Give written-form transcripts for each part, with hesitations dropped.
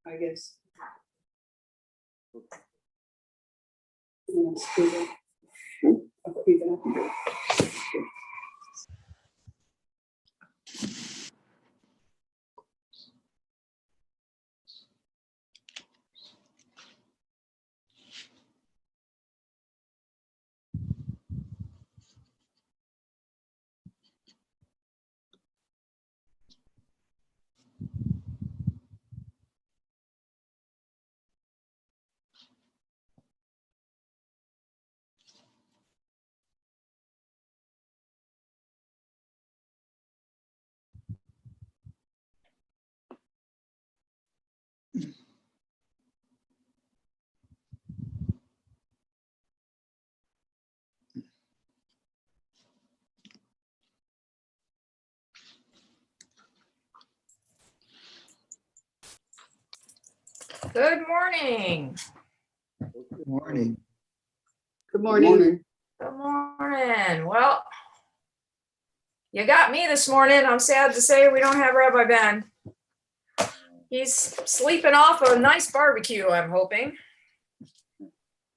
I guess. Good morning. Good morning. Good morning. Good morning. Well, you got me this morning. I'm sad to say we don't have Rabbi Ben. He's sleeping off a nice barbecue, I'm hoping.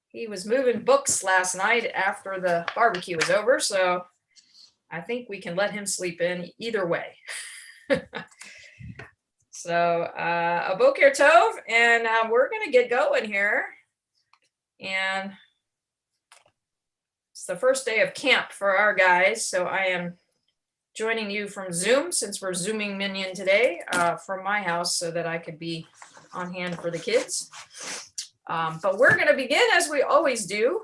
He was moving books last night after the barbecue was over, so I think we can let him sleep in either way. So, a Boker Tov, and we're going to get going here. And it's the first day of camp for our guys, so I am joining you from Zoom, since we're Zooming Minyan today, from my house so that I could be on hand for the kids. But we're going to begin, as we always do,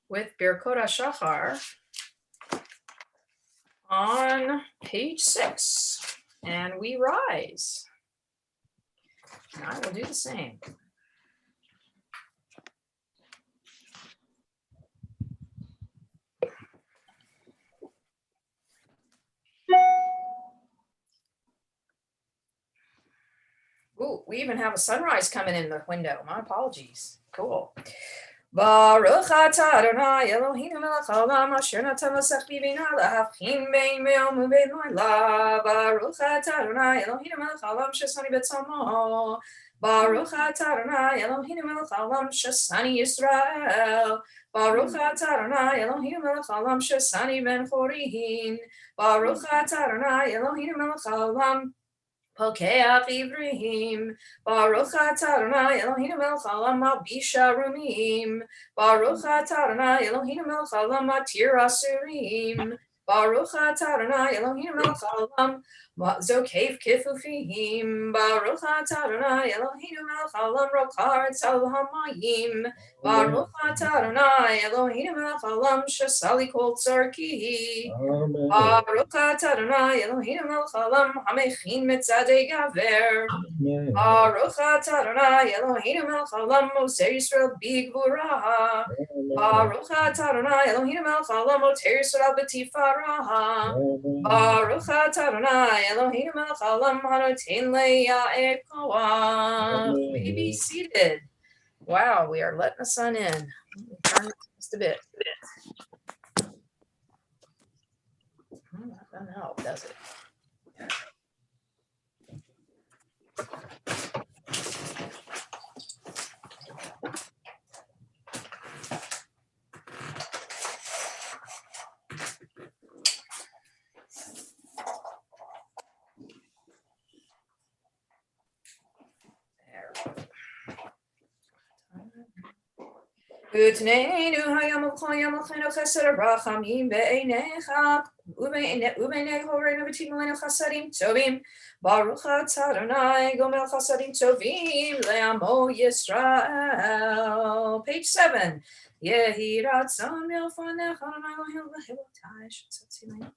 with Birkot HaShachar on page 6. And we rise. And I will do the same. Ooh, we even have a sunrise coming in the window. My apologies. Cool. Baruch atah Adonai Eloheinu melech haolam asher natan l'sech bina lahafchim bein yom ubein layla. Baruch atah Adonai Eloheinu melech haolam shesani betzalmo. Baruch atah Adonai Eloheinu melech haolam shesani Yisrael. Baruch atah Adonai Eloheinu melech haolam shesani ben chorin. Baruch atah Adonai Eloheinu melech haolam Pokeach Ivrihim, Baruch atah Adonai Eloheinu melech haolam ma'bisha rumim, Baruch atah Adonai Eloheinu melech haolam matir asurim, Baruch atah Adonai Eloheinu melech haolam zokev kifufihim, Baruch atah Adonai Eloheinu melech haolam rokar tzal hamayim, Baruch atah Adonai Eloheinu melech haolam shasali kol tzarki. Baruch atah Adonai Eloheinu melech haolam hamechin mitzadei gaver. Baruch atah Adonai Eloheinu melech haolam moser Yisrael bigvura. Baruch atah Adonai Eloheinu melech haolam moter Yisrael b'tifara. Baruch atah Adonai Eloheinu melech haolam hanoten le'ya'er koach. May be seated. Wow, we are letting the sun in. Let me turn this just a bit. That doesn't help, does it? Utneinu hayam u'chayam u'chaynu chesed rachamim be'einecha u'beinei horeinu v'timaleinu chasadim tovim Baruch atah Adonai gomel chasadim tovim le'amo Yisrael. Page 7. Yehi ratzon milfanecha Adonai Elohim v'chilotai shetzatzileinu.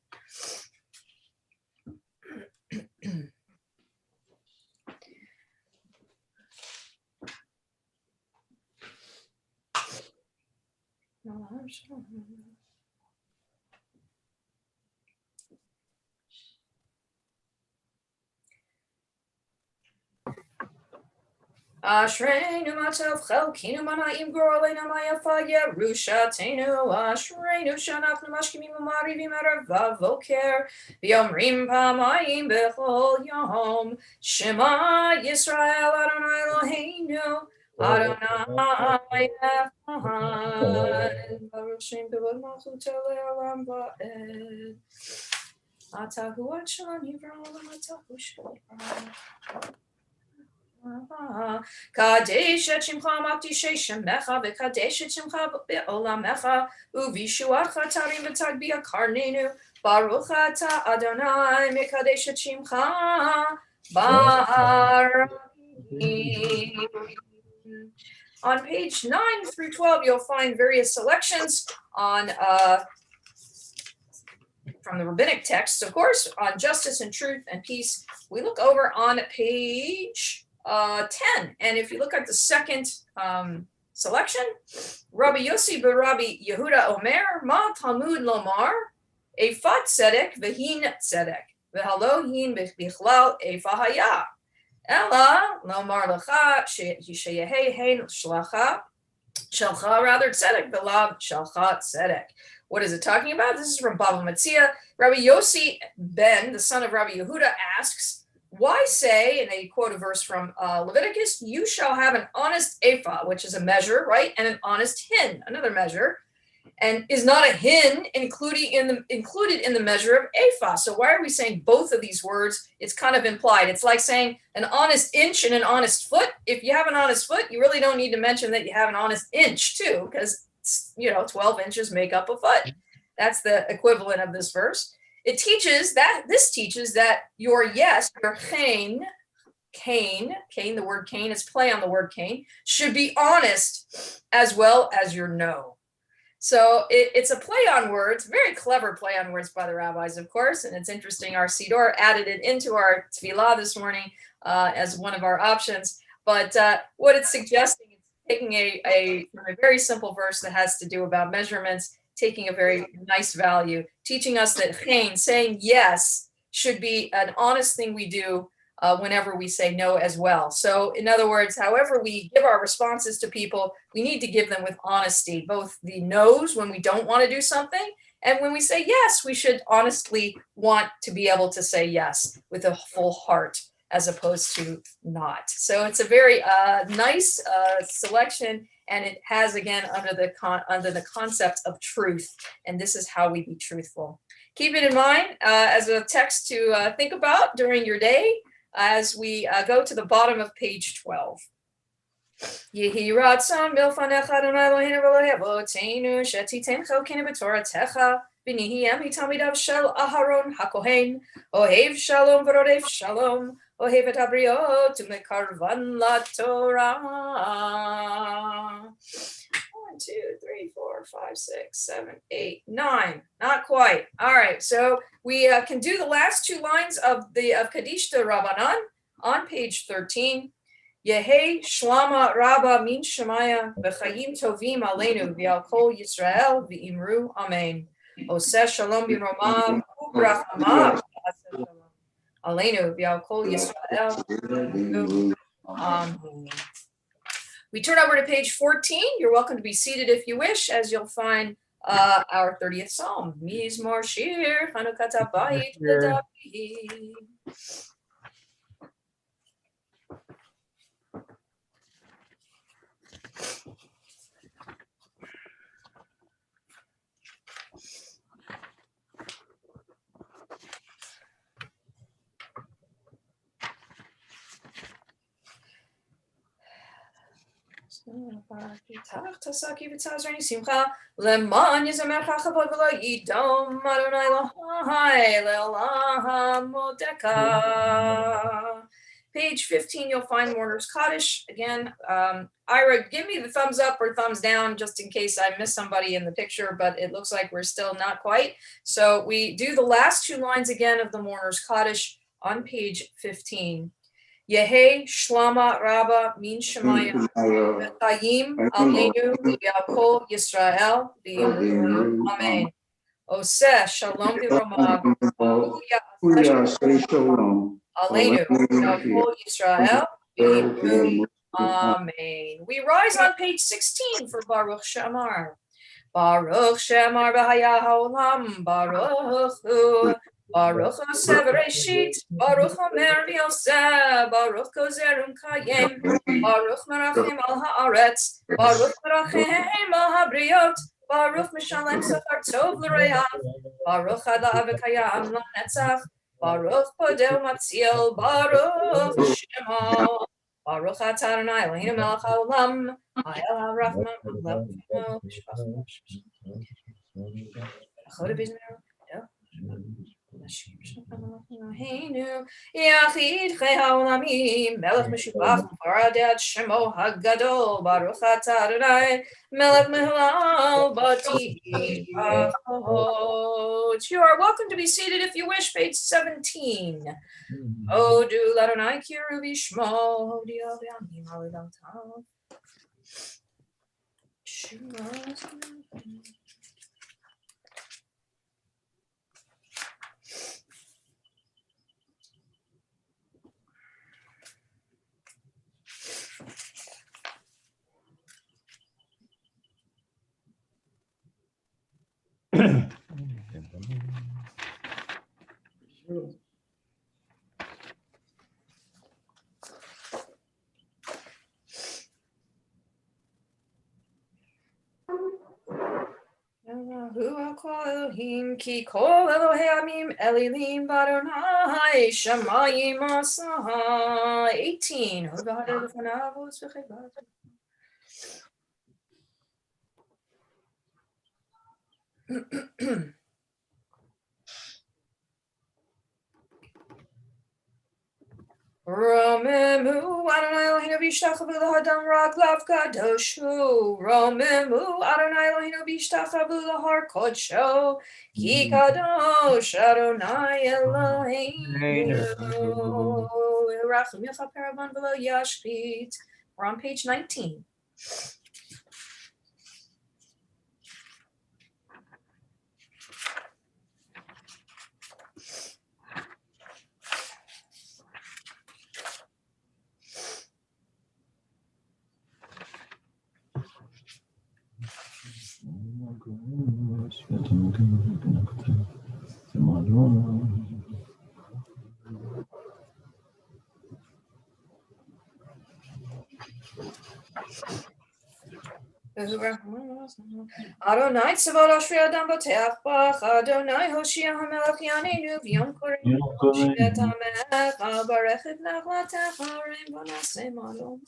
Ashreinu Matav Chelkinu Mana'im Gorolena Mayafa Yerushatenu Ashreinu Shanachnu Mashkimim Umarivim Erev Voker V'yomrim Pamayim Bechol Yom Shema Yisrael Adonai Eloheinu Adonai Echad Baruch Shem Kavod Malchuto Le'olam Va'ed Atahu Ad Yivra Olam Atahu Shel Kadesh et shimcha makdishei shemecha v'kadesh et shimcha be'olamecha u'vishuacha tarim v'tagbia karnenu baruch atah Adonai mekadesh et shimcha ba'aramim. On page 9 through 12, you'll find various selections on from the rabbinic texts, of course, on justice and truth and peace. We look over on page 10, and if you look at the second selection, Rabbi Yossi Rabbi Yehuda Omer, Ma Talmud Lomar, Efat Tzedek V'hin Tzedek, V'halo hin Bichlal Efa Haya, Ella Lomar Lecha Sheyehei Hein Shalcha Tzedek V'lav Shalcha Tzedek. What is it talking about? This is from Bava Metzia. Rabbi Yossi Ben, the son of Rabbi Yehuda, asks, why say, and they quote a verse from Leviticus, you shall have an honest ephah, which is a measure, right? And an honest hin, another measure. And is not a hin included in the measure of ephah? So why are we saying both of these words? It's kind of implied. It's like saying an honest inch and an honest foot. If you have an honest foot, you really don't need to mention that you have an honest inch too, because 12 inches make up a foot. That's the equivalent of this verse. This teaches that your yes, your Cain, the word Cain is play on the word Cain, should be honest as well as your no. So it's a play on words, very clever play on words by the rabbis, of course. And it's interesting, our Siddur added it into our tefillah this morning as one of our options. But what it's suggesting is taking a very simple verse that has to do about measurements, taking a very nice value, teaching us that chen, saying yes, should be an honest thing we do whenever we say no as well. So in other words, however we give our responses to people, we need to give them with honesty, both the no's when we don't want to do something, and when we say yes, we should honestly want to be able to say yes with a full heart as opposed to not. So it's a very nice selection, and it has, again, under the concept of truth, and this is how we be truthful. Keep it in mind as a text to think about during your day as we go to the bottom of page 12. Yehi ratzon milfanecha Adonai Eloheinu v'Elohei Avotenu shetiten chelkenu b'toratecha v'nihiyem hitamidav shel Aharon hakohen ohev shalom v'rodev shalom ohev et habriot u'mekarvan laTorah. 1, 2, 3, 4, 5, 6, 7, 8, 9. Not quite. All right. So we can do the last two lines of Kaddish Rabbanan on page 13. Yehei shlama rabba min shemaya v'chayim tovim aleinu v'al kol Yisrael v'imru amen. Oseh shalom b'romav u'brachamav aleinu v'al kol Yisrael v'imru amen. We turn over to page 14. You're welcome to be seated if you wish, as you'll find our 30th Psalm. Mizmor shir Chanukat habayit l'David. Leman yizamercha chavod v'lo yidom Adonai Elohai le'olam modeka. Page 15, you'll find Mourner's Kaddish. Again, Ira, give me the thumbs up or thumbs down just in case I miss somebody in the picture, but it looks like we're still not quite. So we do the last two lines again of the Mourner's Kaddish on page 15. Yehei shlama rabba min shemaya v'chayim aleinu v'al kol Yisrael v'imru amen. Oseh shalom v'romav u'yaseh shalom aleinu v'al kol Yisrael v'imru Amen. We rise on page 16 for Baruch She'amar. Baruch She'amar b'haya ha'olam, Baruch Hu. Baruch Oseh Bereshit, Baruch Omer v'Yoseh, Baruch Gozer U'Mkayem, Baruch Merachem al ha'aretz, Baruch Merachem al ha'briot, Baruch Mishalem Sachar Tov l'Reav, Baruch Ha'la Avekayam La'netzach, Baruch Podeu Matziel, Baruch Shemo, Baruch Atah Adonai Eloheinu melech haolam, Ha'el ha'rachman v'le'olam Yachid Chei Ha'olamim, Melech Meshubach U'Paradeh Shemo HaGadol, Baruch Atah Adonai Melech Mehalal Bati Brachot. You are welcome to be seated if you wish, page 17. Odu Ladonai Kiru Bishmo, Hodio V'Yamim Ha'olam Tav. Elohim ki kol Elohei Amim Elilim Badonai Shamayim Asa 18. Romemu Adonai Eloheinu b'yishtachavu l'hadam raglav kadoshu. Romemu Adonai Eloheinu b'yishtachavu l'har kodsho. Ki kadosh Adonai Eloheinu. Rachum yachaper avan v'lo yashchit. We're on page 19. Adonai tzavot ashrei adam boteach bach, Adonai hoshia hamelech yaneinu v'yom koreinu hoshia et hamelech barechet nachlatecha reim v'naseh malom.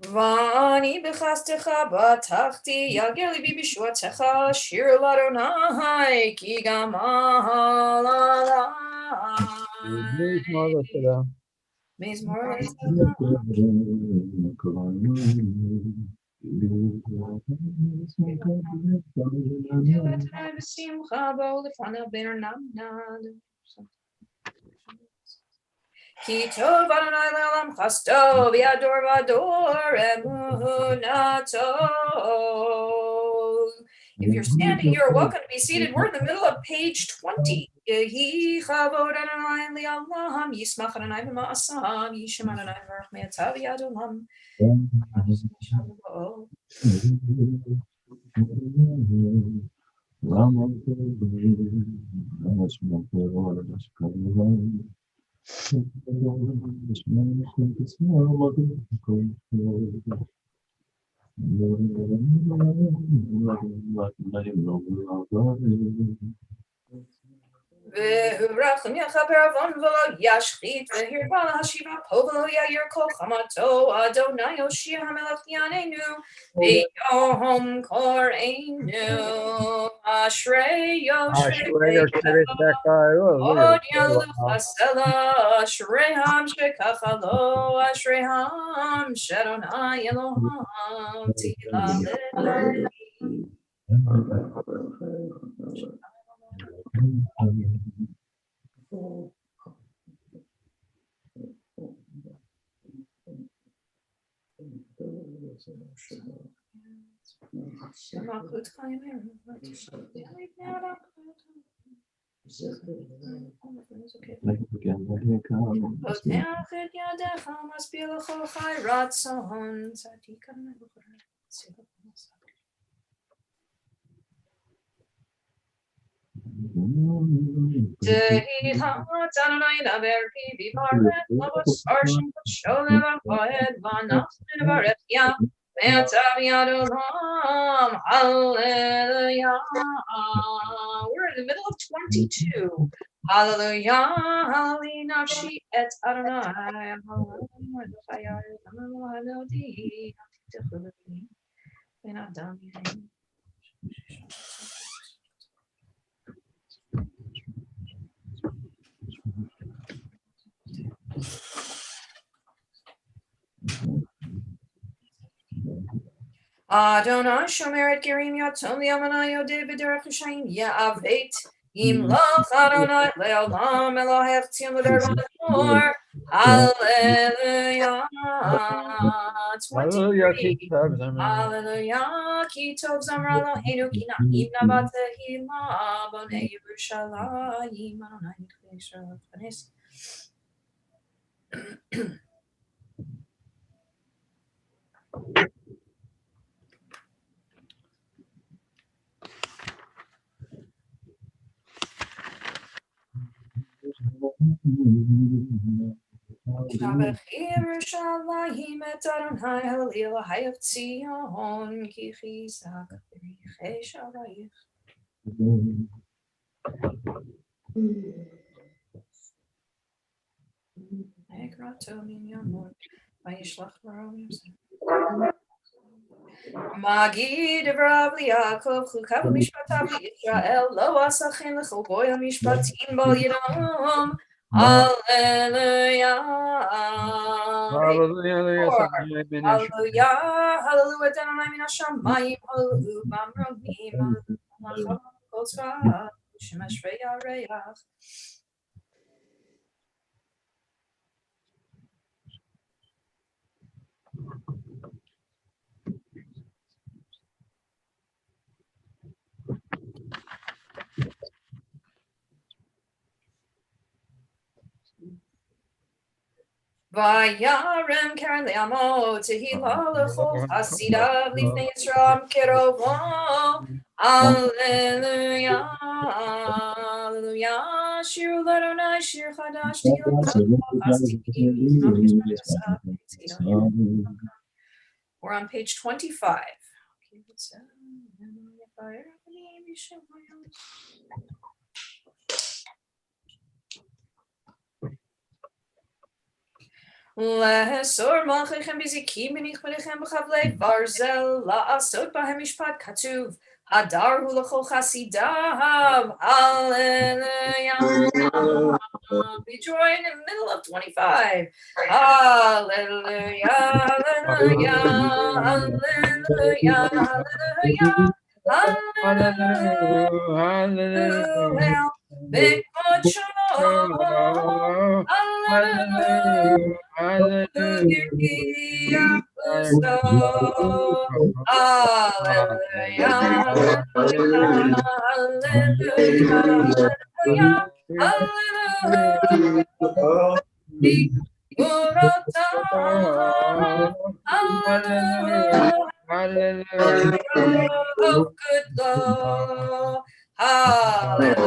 Vani b'chastecha batachti yagir libi b'shuatecha shir l'Adonai ki gamal alai. Mizmor Ki tov Adonai le'olam chasto v'yador v'ador emunato. If you're standing, you're welcome to be seated. We're in the middle of page 20. Yehi chavod Adonai li'olam yismach Adonai b'ma'asav yishem Adonai v'rachme'atav v'yad olam. V'hurachim yachaper avon v'lo yashchit v'hirba l'hashiva po v'lo yayir kol chamato Adonai Hoshia hamelech yaneinu v'yom koreinu Ashrei Yoshrei Od yalu chasela Ashrei ham shekachalo Ashrei ham shadonai Eloham tila Hallelujah. We're in the middle of 22. Hallelujah. Hallelujah. Nafshi et Adonai. Adonai shomer et gerim yatom li'amana yodeh b'derech hashayim ya'avet yimlach Adonai le'olam Elohech tziyon l'derech l'or. Hallelujah. 23. Hallelujah. Ki tov zamra Eloheinu ki na'im nabat tehila bonei Yerushalayim Adonai nitchei Yisrael v'chanes. Shabbat Yerushalayim et Adonai Hallel Hayav Tzion Ki Chizak B'richei Shalayich. Ekrato Minyan Lord Vayishlach Baro Yosef. Magi Devrav Liakov Chukav Mishpatav Yisrael Lo Asachin L'chol Goyim Mishpatim Bal Yidam. Hallelujah. Hallelujah. Hallelujah. Hallelujah. Adonai min hashamayim. Hallelujah. B'amronim. Hallelujah. Kol tzvah. Shemesh v'yareach. Vayarem karen le'amo tehila l'chol hasidav lifnei Yisrael kerovo. Hallelujah. Hallelujah. Shir l'Adonai shir chadash tehila. We're on page 25. Lehesor malchechem bizikim benich benechem b'chavlei barzel la'asot bahem mishpat katuv hadar hu l'chol chasidav. Hallelujah. Be joined in the middle of 25. Hallelujah. Hallelujah. Hallelujah. Hallelujah. Hallelujah. Hallelujah. Hallelujah. Hallelujah. Hallelujah. Oh, good Lord. Hallelujah.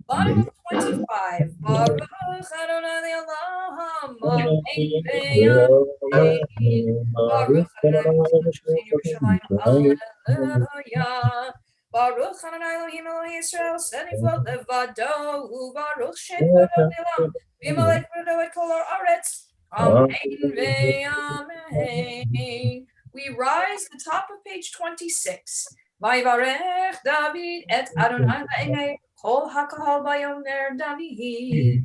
Bottom of 25. Baruch Adonai Elohim Baruch Adonai Yerushalayim. Hallelujah. Baruch Adonai Elohim Elohim Yisrael Seniflo Levado Baruch Shem Elam V'Malek Rodo Et Kol Haaretz. Amen ve'amen. We rise at the top of page 26. Vayivarech David et Adonai la'enei kol hakahal vayomer David.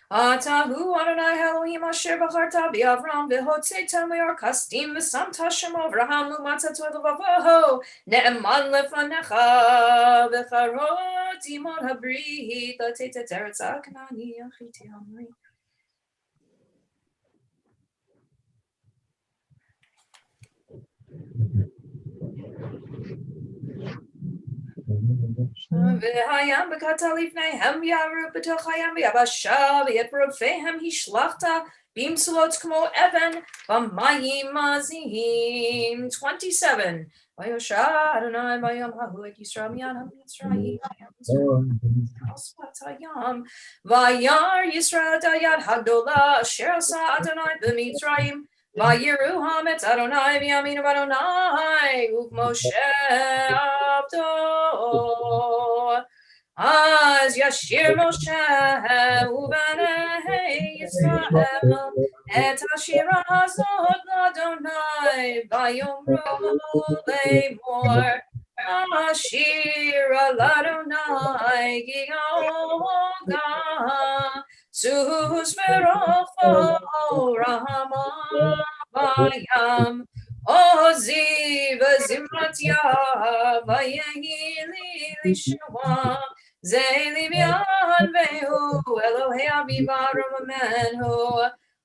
Atahu Adonai Elohim asher bacharta b'Avram v'hotzeitem li'orkastim v'samta shemo Avraham u'matzatu levavoho ne'eman lefanecha v'charot imot habrit l'teit et eretz ha'kanani achiti hamri. V'hayam b'kata lifneihem yaru b'toch hayam v'yabasha v'yetroveihem hishlachta b'imsulot k'mo even v'mayim mazim. 27. Vayosha Adonai v'yam hahu et Yisrael miyad ha'mitzrayim v'yam v'yar Yisrael et hayad hagdola asher asa Adonai b'mitzrayim Vayiru hametz Adonai v'yaminu Adonai u'Moshe abdo az yashir Moshe u'banei Yisrael et hashira hazot l'Adonai vayomru le'mor Ashira l'Adonai gi'oga Sus verocho rahama vayam Ozi v'zimratya vayehi lishua Zelim yan vehu Elohei avivaram amenhu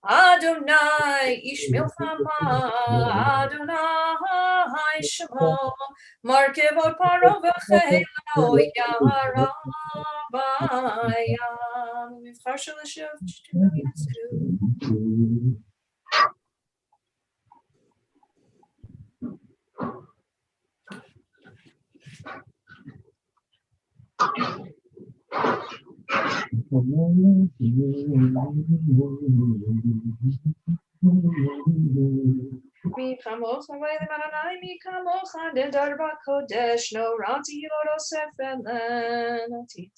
Adonai ish milchama Adonai shemo Markevot paro v'cheilo yarabayam Mivchar shel Hashem sh'tu yatsu Mi kamocha v'elim Adonai mi kamocha nedarba kodesh no ranti hiloro sefelen atit.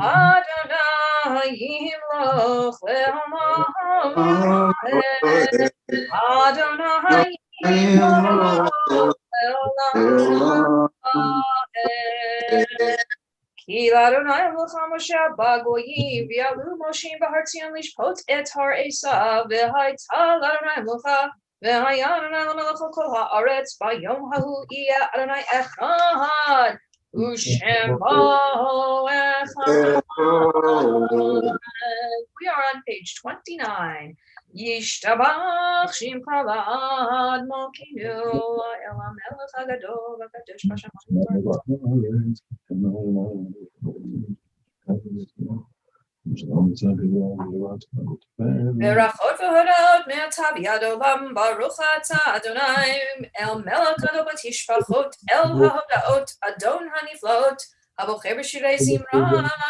Adonai yimloch le'olam Adonai yimloch le'olam Ki l'Adonai l'cha Moshe ba'goyim v'yalu Moshe b'hartzion lishpot et har Esav v'hayta l'Adonai l'cha v'haya Adonai l'melech kol ha'aretz b'yom hahu yeh Adonai echad u'shemo echad. We are on page 29. Yishtabach shimcha la'ad mokinu el ha'melech hagadol v'kadosh b'shamayim. Berachot v'hodot me'atav yad olam baruch atah Adonai el melech gadol b'tishpachot el ha'hodaot adon haniflaot habocher b'shirei zimra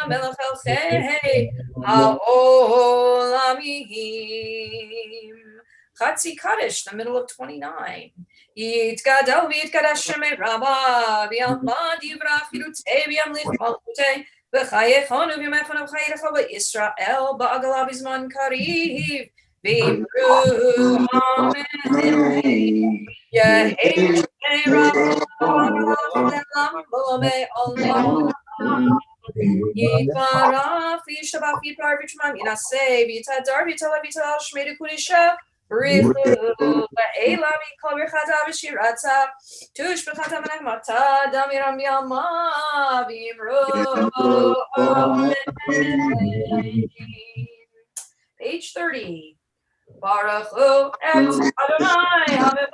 melech elchei ha'olamim Chatzi Kaddish, the middle of 29. Yitgadal v'yitgadash Shemei Rabbah, v'yalmad yivrach yirutei v'yamlich malchutei, v'chayechonu v'yamechonu v'chayerecha v'Yisrael ba'agala b'zman kariv, v'imru amen. Yehei Shemei Rabbah, v'lambolome olmei Yitvarach v'yishtabach v'yipar v'yitman yinaseh v'yitadar v'yitala v'yital shmei d'kudisha Richu ve'ela v'yikol v'chata v'shirata tush b'chata v'nechmata damiram yalma v'yimru amen. Page 30. Baruch Hu et Adonai HaMevorach.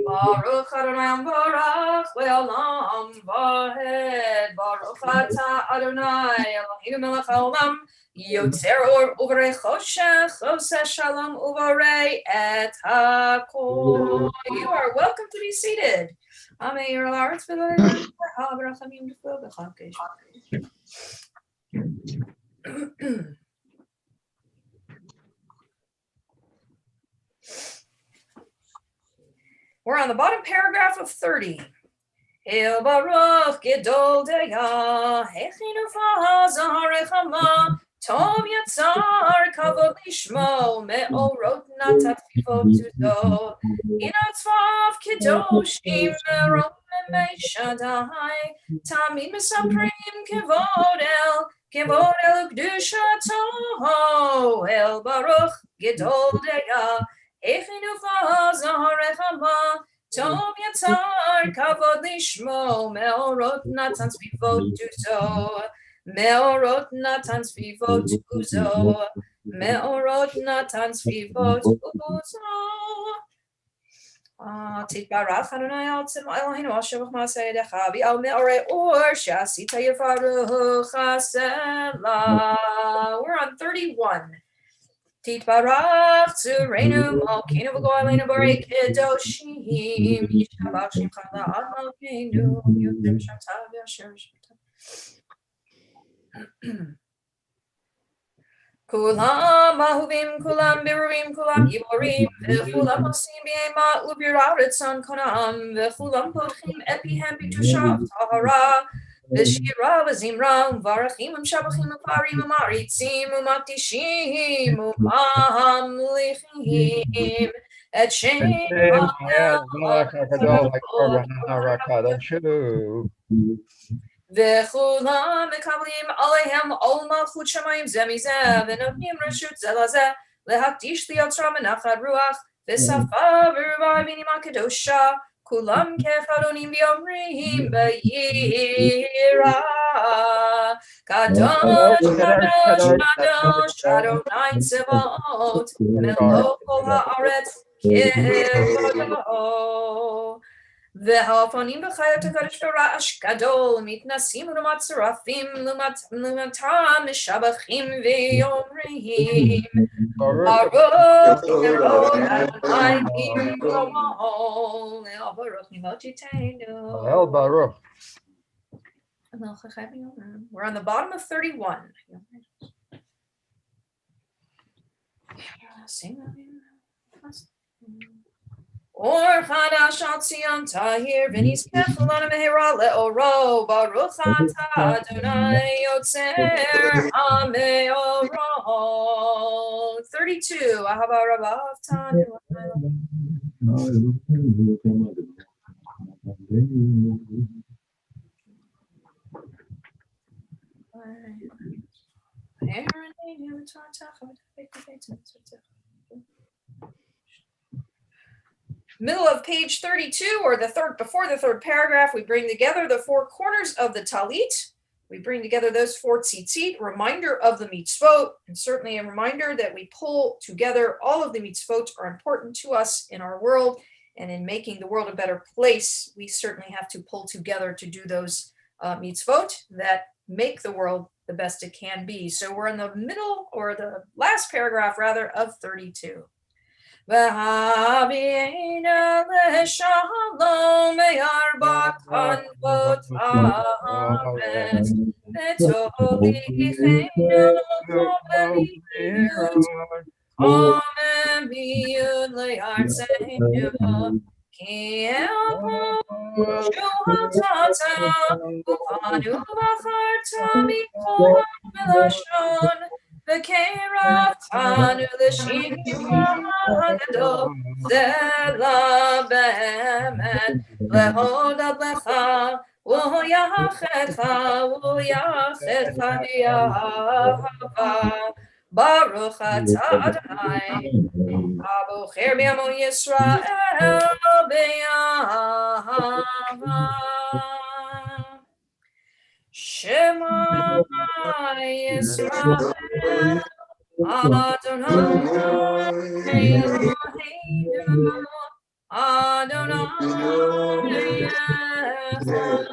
Baruch Adonai HaMevorach le'olam vahed. Baruch Ata Adonai Eloheinu melech haolam yotzer uvarei choshech oseh shalom uvarei et hakol. You are welcome to be seated. Amei yer la'aretz v'lo ha'barachamim d'fil b'chakeish. We're on the bottom paragraph of 30. Hail Baruch Gedol Deya Hechinu Fahazarechama Tov Yatzar Kavod Lishmo Me'orot Natat Fifot Tuzo Inatzvav Kedoshim Me'rom Me'mei Shaddai Tamid Mesaprim Kevod El Ukdusha Toho El Baruch Gedol Deya Hechinu Fahazarechama Tov Yatzar Kavod Lishmo Me'orot Natan Svivot Tuzo Me'orot Natan Svivot Tuzo Me'orot Natan Svivot Tuzo Titbarach Adonai Eloheinu al Shavach Ma'aseh Yedecha V'al Me'orei Or She'asita Yefaruch Hasela. We're on 31. Titbarach Tzureinu Malkeinu V'goyleinu Borei Kedoshim Yishabach Shemcha La'ad Malkeinu Yodem Shata V'Asher Shata Kulam Ahuvim Kulam Biruvim Kulam Yiborim V'chulam Osim B'ema Ubiraretzon Konam V'chulam Podchim Epihem B'tushav Tahara V'shira v'zimra u'varachim u'mshabachim u'parim u'maritzim u'makdishim u'mamlichim et shem v'chulam mekablim aleihem ol malchut shamayim ze mizeh v'notnim reshut ze lazeh lehakdish liyotzra menachad ruach v'safa v'ruva v'nima kedosha Kulam kecharonim v'yomrim b'yira Kadosh Kadosh Kadosh Adonai Tzevot Melech kol haaretz kivado V'haofonim b'chayot HaKadosh b'ra'ash gadol mitnasim u'lumat serafim lumatam mishabachim v'yomrim Baruch Adonai Kimromol El Baruch Nimotiteinu El Baruch. We're on the bottom of 31. Or Chadash al Tzion Tahir V'nis Kefalana Mehera Le'oro Baruch Ata Adonai Yotzer HaMeorot 32 Ahava Rabbav Tanu Middle of page 32, or the third, before the third paragraph, we bring together the four corners of the talit. We bring together those four tzitzit, reminder of the mitzvot, and certainly a reminder that we pull together all of the mitzvot are important to us in our world, and in making the world a better place, we certainly have to pull together to do those mitzvot that make the world the best it can be. So we're in the middle, or the last paragraph rather, of 32. V'havi'ena l'shalom me'arba kanvot haaretz v'tovichena l'koveliut Amemiyud le'artzenu ki elvoshu hatata uvanu v'acharta mikol melashon v'keiraftanu l'shivra hagadol zela be'emet le'hodad lecha v'hoyachetcha v'yahava Baruch atah Adonai Abocher b'yamo Yisrael b'yahava Shema Yisrael Adonai Eloheinu Adonai Echad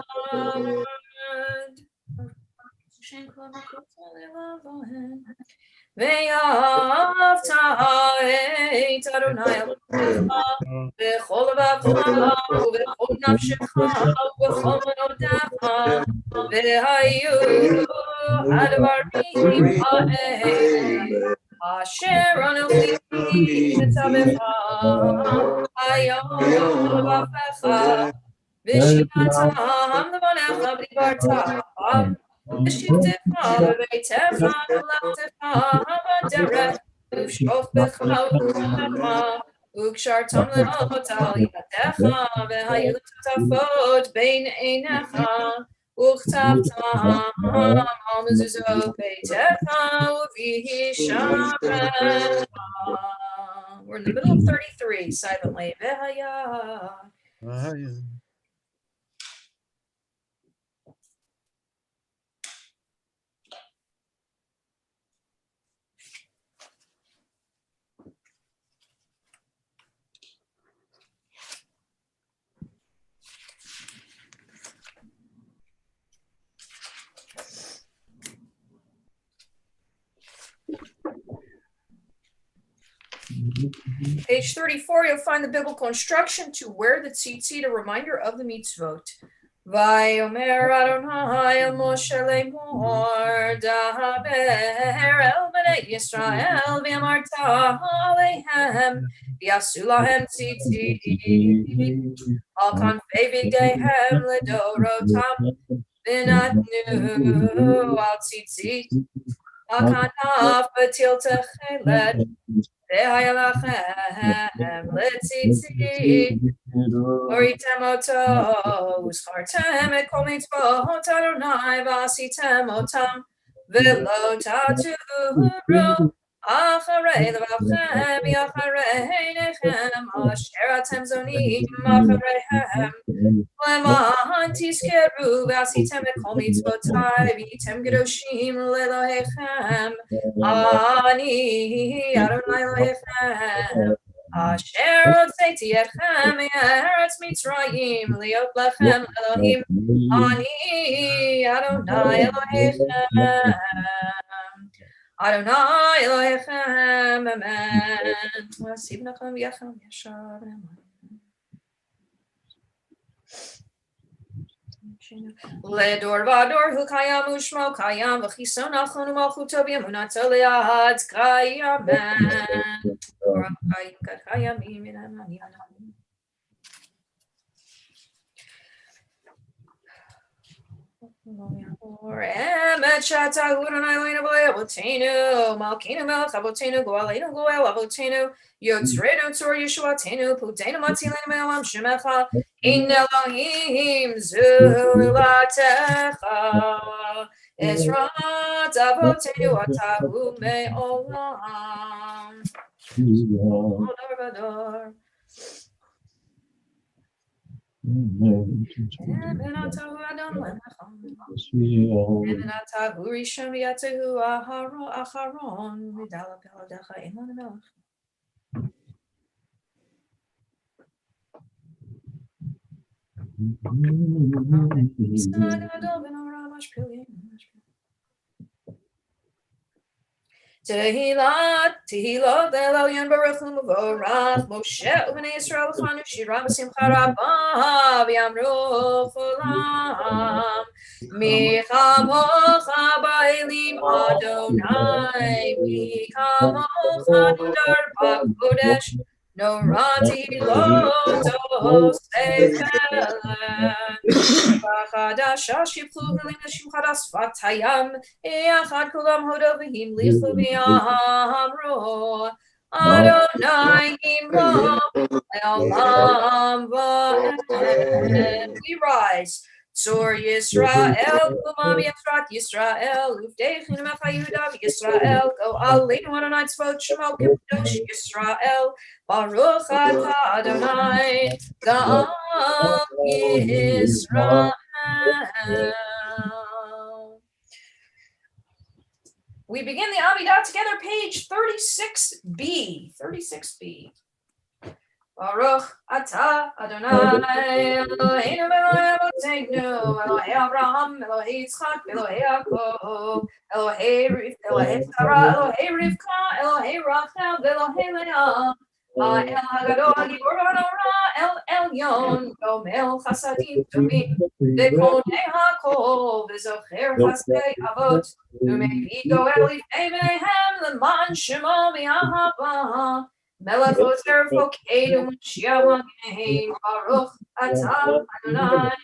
Ve'yavta et Adonai Elohecha b'chol levavecha u'b'chol nafshecha u'b'chol me'odecha ve'hayu hadvarim ha'elah asher anochi mitzavecha hayom levavecha v'shivatam levanecha v'dibartam v'shivtecha v'beitecha v'lechtecha b'derech uv'shoftecha uv'chomecha וקשרתם לאבות על ידיך והיו לטוטפות בין עיניך וכתבתם על מזוזות ביתך ובהישמרך. We're in the middle of 33 silently. והיה Page 34, you'll find the biblical instruction to wear the tzitzit, a reminder of the mitzvot. Vayomer Adonai el Moshe lemor daber el bnei Yisrael v'amarta alehem v'yasu lahem tzitzit al kanfei bigdeihem ledorotam v'natnu al tzitzit al kanaf b'til techelet v'haya lachem letzitzit Oritem oto, uschartem et kol mitzvot Adonai v'asitem otam v'lo taturu acharei levavchem v'acharei nechem asher atem zonim achareihem למען תזכרו ועשיתם את כל מצוותיי והייתם קדושים לאלוהיכם אני אדוני אלוהיכם אשר הוצאתי אתכם מארץ מצרים להיות לכם אלוהים אני אדוני אלוהיכם אדוני אלוהיכם אמן ואשיב לכם יחם ישר אמן לדור ודור הוא קיים ושמו קיים וכיסו נכון ומלכותו באמונתו לעד קיים קיים קיימים מן המניין אמת שאתה הוא אדוני אלוהינו ואלוהי אבותינו מלכינו מלך אבותינו גואלנו גואל אבותינו יוצרנו צור ישועתנו פקודנו מצילנו מעולם שמך אין אלוהים זולתך עזרת אבותינו אתה הוא מעולם דור ודור אמן אתה הוא אדון למך אמן אתה הוא ראשון ואתה הוא אחרון ודלת בלעדיך אין לנו מלך Tehillah Elyon Baruch Hu Mevorach Moshe U'Bnei Yisrael Chanu Shira B'Simcha Rabbah V'Yamru Cholam Michamocha Ba'elim Adonai Michamocha Nudar B'Kodesh Norati Loto Sefelem Chadash Shiplu Hilim Neshim Sfat Hayam Echad Kulam Hodovim Lichu V'Yamru Adonai Himlo Le'olam Va'ed. We rise. Tzor Yisrael, Kumam Yisrat Yisrael, Uvdechin Mecha Yehuda Yisrael, Go Aleinu Adonai Tzvot Shemo Kadosh Yisrael, Baruch Ata Adonai, Ga'al Yisrael. We begin the Amidah together, page 36b. 36b. Baruch Ata Adonai Eloheinu Elohei Avotenu Elohei Avraham Elohei Yitzchak Elohei Yaakov Elohei Sarah Elohei Rivka Elohei Rachel Elohei Leah El Hagadol Hagibor Hanora El Elyon Gomel Chasadim Tovim V'konei Hakol V'zocher Chasdei Avot U'mevi Goel Lifnei Bneihem L'man Shemo B'Ahava Melech Ozer Fokeinu Mashiach Magen Baruch Ata Adonai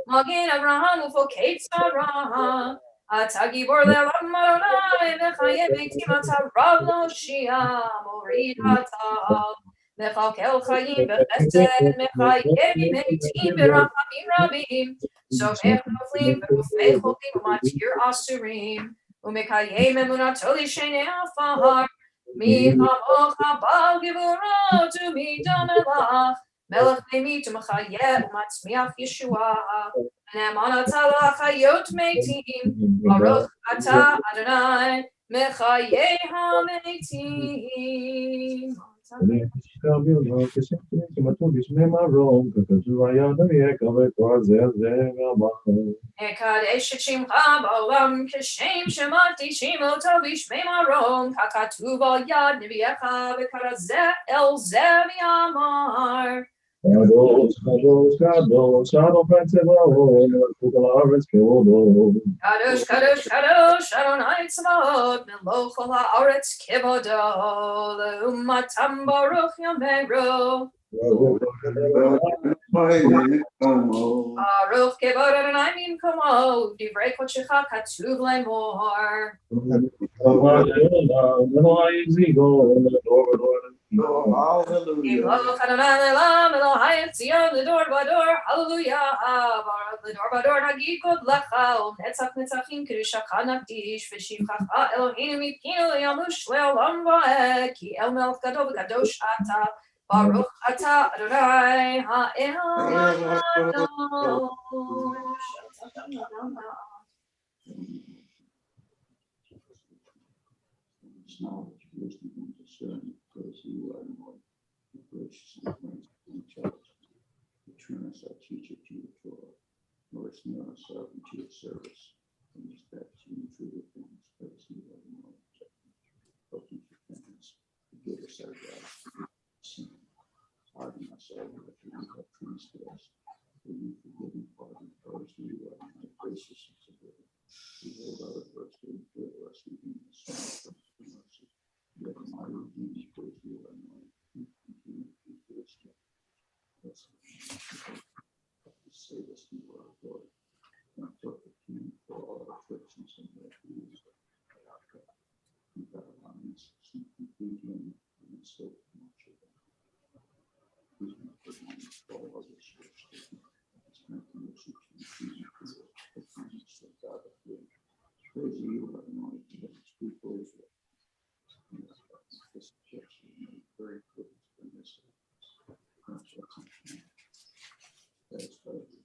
Magen Avraham Ufokeit Sarah Ata Gibor Le'olam Adonai V'chayei Meitim Ata Rav L'Hoshia Morid Hatav Mechalkel Chayim B'Chesed Mechayei Meitim B'Rachamim Rabim Somech Noflim V'Rufei Cholim U'Matir Asurim U'Mekayei Emunato L'Shenei Afar Michamocha Bal Giburo to me Damelach Melech Nemi to Machayeh Umatzmiach Yeshua Nemanatala Chayot Meitim Baruch Ata Adonai Mechayeh HaMeitim. Ekadesh Shimcha Ba'olam Kishem Shemati Shimoto Bishmei Marom Kakatuv Al Yad Nevi'echa V'karazeh El Zeh V'yamar Kadosh, Kadosh, Kadosh, Adonai Tzevaot, Melech haaretz kevodo. Kadosh, Kadosh, Kadosh, Adonai Tzvaot, Melech haaretz kevodo, Le'umatam Baruch Yameru. Baruch kevod Adonai Mimkomo, Divrei Kodshecha Katuv Lemor. Imloch Adonai Le'olam, Elohai Etzion, L'dor Bador, Hallelujah, Baruch L'dor Bador, Hagid Godlecha, Netzach Netzachim, Kedushacha Nakdish, V'shivchacha Eloheinu Mipkinu Le'yamush Le'olam Va'ed, Ki El Melech Gadol V'Kadosh Ata, Baruch Ata Adonai Ha'el Knowledge, wisdom, and discernment, because you are more gracious and merciful and intelligent. You turn us our teacher to your Torah, nor is near ourselves into your service, and is back to you true things, because you are more helping repentance, forgive us our God, sin, pardon us all that we have transgressed, for you forgiving pardon, because you are more gracious and forgiving. Behold our adversity, deliver us from evil, mercy. Yet my redeemer, because you are known, you continue to be good. Save us from our Lord, and perfect King for all our afflictions and refuge. You got allowance, some complete healing, and so much of them. Please make the one for all of us, strengthen us to continue to work the kindness of God of faith. Praise you, our Lord, that is people Israel. This church is made very good in this. That's why we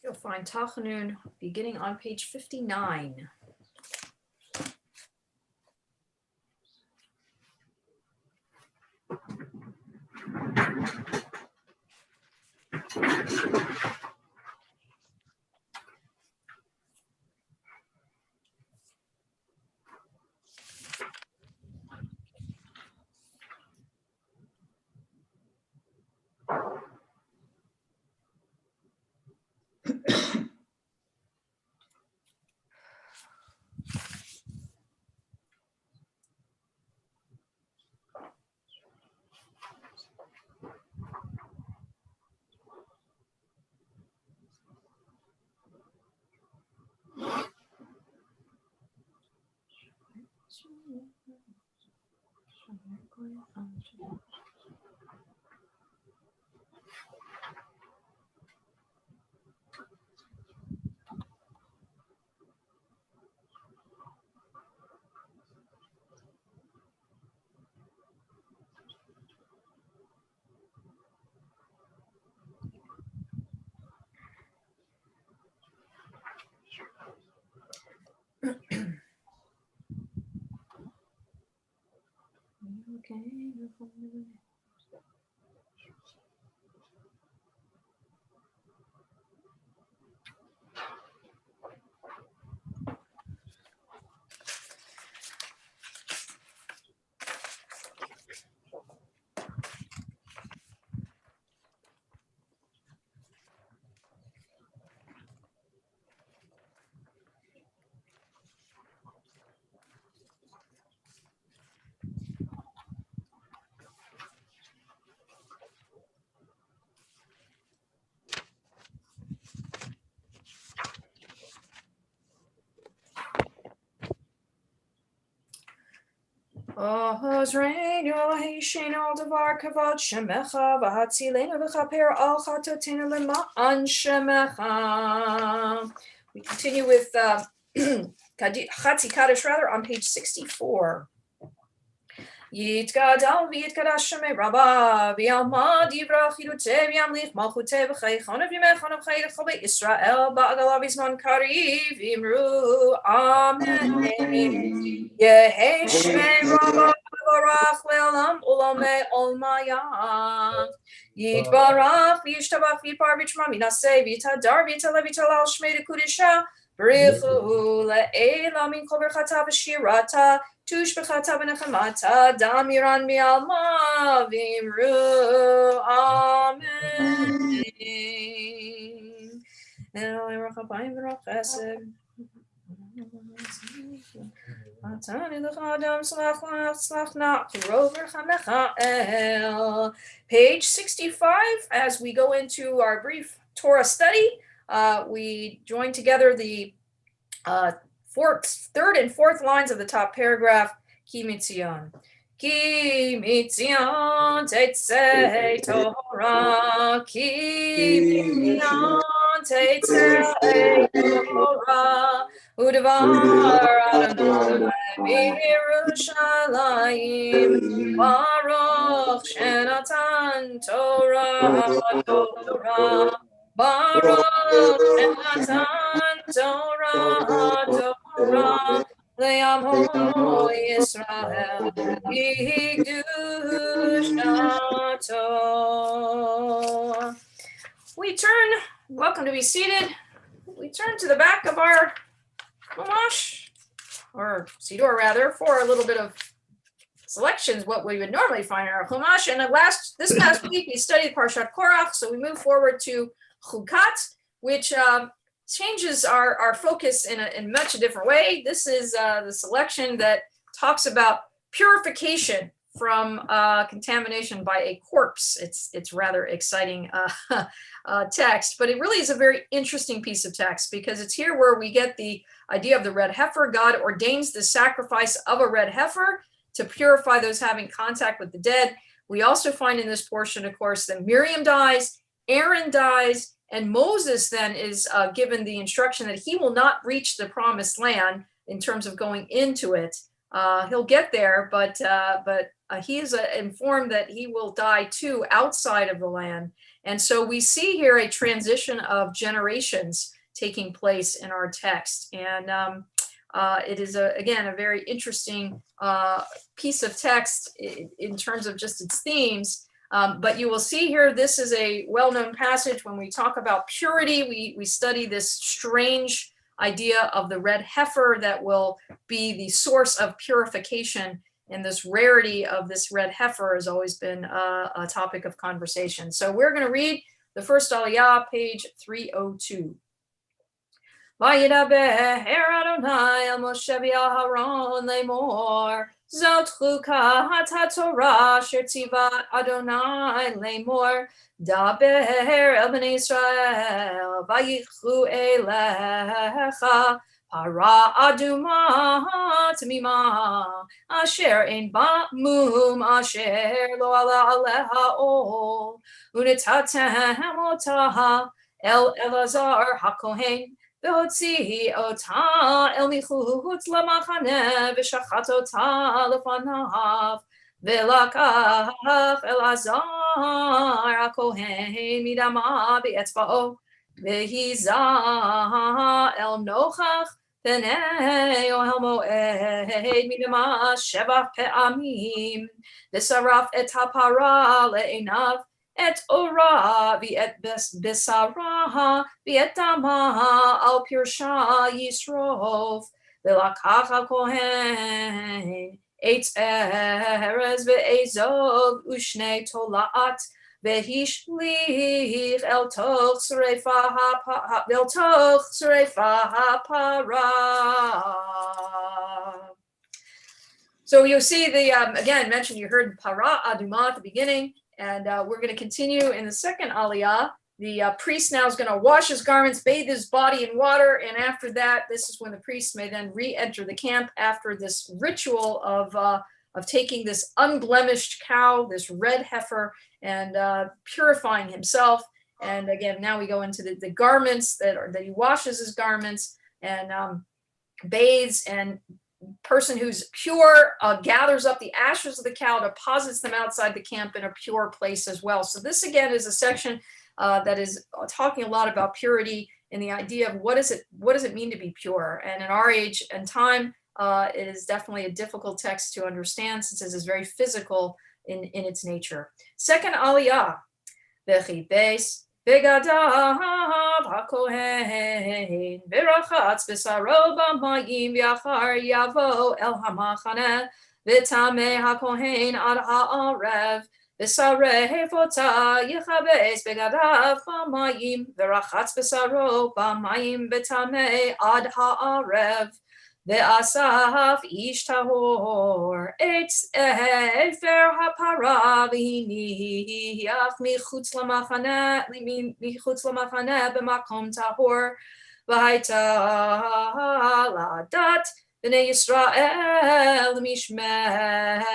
You'll find Tachanun beginning on page 59. Ozreinu Eloheinu Davar Kavod Shemecha V'Hatzilenu V'Chaper Al Chatotenu L'Ma'an Shemecha. We continue with Chatzi Kaddish rather on page 64. Yitgadal v'yitgadash Shemei Rabba v'yalmad yivrach yiruteh v'yamlich malchuteh v'chaychon v'yimechon v'chay l'chol Yisrael ba'agalav v'zman kariv v'imru Amen. Yehei Shemei Rabba v'barach le'olam ulamei olmayah. Yitbarach v'yishtabach v'yitbar v'yitshma minaseh v'yitadar v'yitaleh v'yitalal Shmei d'Kudisha b'richu le'elam min kol berchata v'shirata Tush b'chata v'nechamata damiran mi'alma v'imru Amen. Eloi rachapayim v'rachesed Atani l'chadam slach na rover chamecha el. Page 65, as we go into our brief Torah study, we join together the third and fourth lines of the top paragraph, Ki mitzion. Ki mitzion teitzei Torah. Ki mitzion teitzei Torah. U'devar Adonai b'Yerushalayim. Baruch shenatan Torah. Baruch shenatan Torah le'amo Yisrael b'kedushato. We turn, welcome to be seated. We turn to the back of our Chumash, or Siddur rather, for a little bit of selections, what we would normally find in our Chumash. And this past week we studied Parshat Korach, so we move forward to Chukat, which changes our focus in much a different way. This is the selection that talks about purification from contamination by a corpse. It's rather exciting text, but it really is a very interesting piece of text because it's here where we get the idea of the red heifer. God ordains the sacrifice of a red heifer to purify those having contact with the dead. We also find in this portion, of course, that Miriam dies, Aaron dies, and Moses then is given the instruction that he will not reach the promised land in terms of going into it. He'll get there, but he is informed that he will die too outside of the land. And so we see here a transition of generations taking place in our text. And it is, again, a very interesting piece of text in terms of just its themes. But you will see here, this is a well-known passage. When we talk about purity, we study this strange idea of the red heifer that will be the source of purification. And this rarity of this red heifer has always been a topic of conversation. So we're going to read the first aliyah, page 302. Vayidaber Adonai el Moshe v'Aharon lemor, Zot chukat haTorah asher tziva Adonai lemor, Daber el bnei Yisrael, vayichlu elecha, Para aduma tamima, asher ein ba mum, asher lo ala aleha ol, unetatem otah el Elazar hakohen, V'hotzi ota el michutz lamachane, v'shachat ota lefanav, v'lakach Elazar hakohen midama b'etzba'o, v'hizah el nochach p'nei ohel moed midama sheva pe'amim, v'saraf et hapara le'enav, et ora v'et besara v'et dama al pirsha yisrov, v'lakach hakohen eitz erez v'ezov ushnei tolaat, v'hishlich el toch srefa hapara. So you'll see the, again, mentioned, you heard para aduma at the beginning. And we're going to continue in the second aliyah. The priest now is going to wash his garments, bathe his body in water. And after that, this is when the priest may then re-enter the camp after this ritual of taking this unblemished cow, this red heifer, and purifying himself. And again, now we go into the garments that he washes his garments and bathes, and person who's pure gathers up the ashes of the cow, deposits them outside the camp in a pure place as well. So this again is a section that is talking a lot about purity and the idea of what does it mean to be pure. And in our age and time, it is definitely a difficult text to understand since it is very physical in its nature. Second aliyah, v'chipes Begadav hakohen v'rachatz b'saro b'mayim v'achar yavo el hamachane v'tameh hakohen ad ha'arev v'sareh v'ota yichabes begadav b'mayim v'rachatz b'saro b'mayim v'tameh ad ha'arev Ve'asaf ish tahor etz efer hapara v'hiniach michutz lamachane b'makom tahor v'haita ladat b'nei Yisrael mishmeret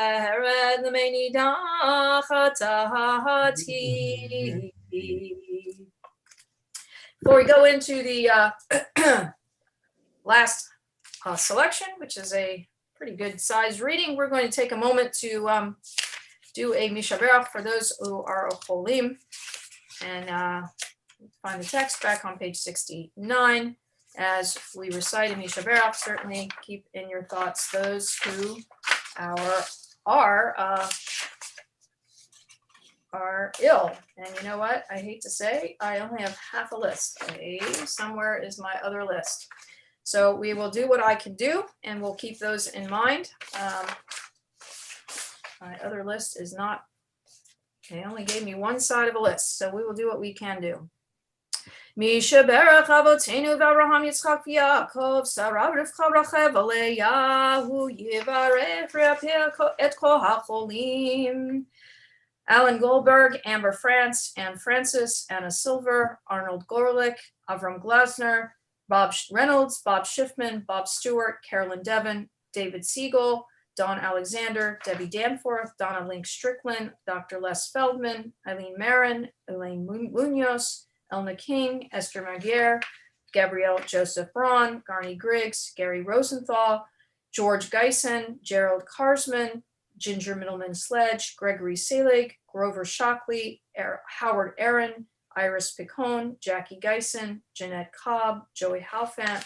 l'mei nidach hatati. Before we go into the last selection, which is a pretty good size reading, we're going to take a moment to do a mishaberach for those who are ocholim, and find the text back on page 69 as we recite a mishaberach. Certainly keep in your thoughts those who are ill. And you know what? I hate to say, I only have half a list. Somewhere is my other list. So we will do what I can do, and we'll keep those in mind. My other list is not, they only gave me one side of a list, so we will do what we can do. Misha Berach Avotenu Avraham Yitzchak Yaakov Sarah Rivcha Rachel Leyahu Yivarech Et Kol HaCholim. Alan Goldberg, Amber France, Ann Francis, Anna Silver, Arnold Gorlick, Avram Glasner, Bob Reynolds, Bob Schiffman, Bob Stewart, Carolyn Devon, David Siegel, Don Alexander, Debbie Danforth, Donna Link Strickland, Dr. Les Feldman, Eileen Marin, Elaine Munoz, Elna King, Esther Maguire, Gabrielle Joseph Braun, Garney Griggs, Gary Rosenthal, George Geisen, Gerald Karsman, Ginger Middleman Sledge, Gregory Selig, Grover Shockley, Howard Aaron, Iris Picone, Jackie Geisen, Jeanette Cobb, Joey Halfant,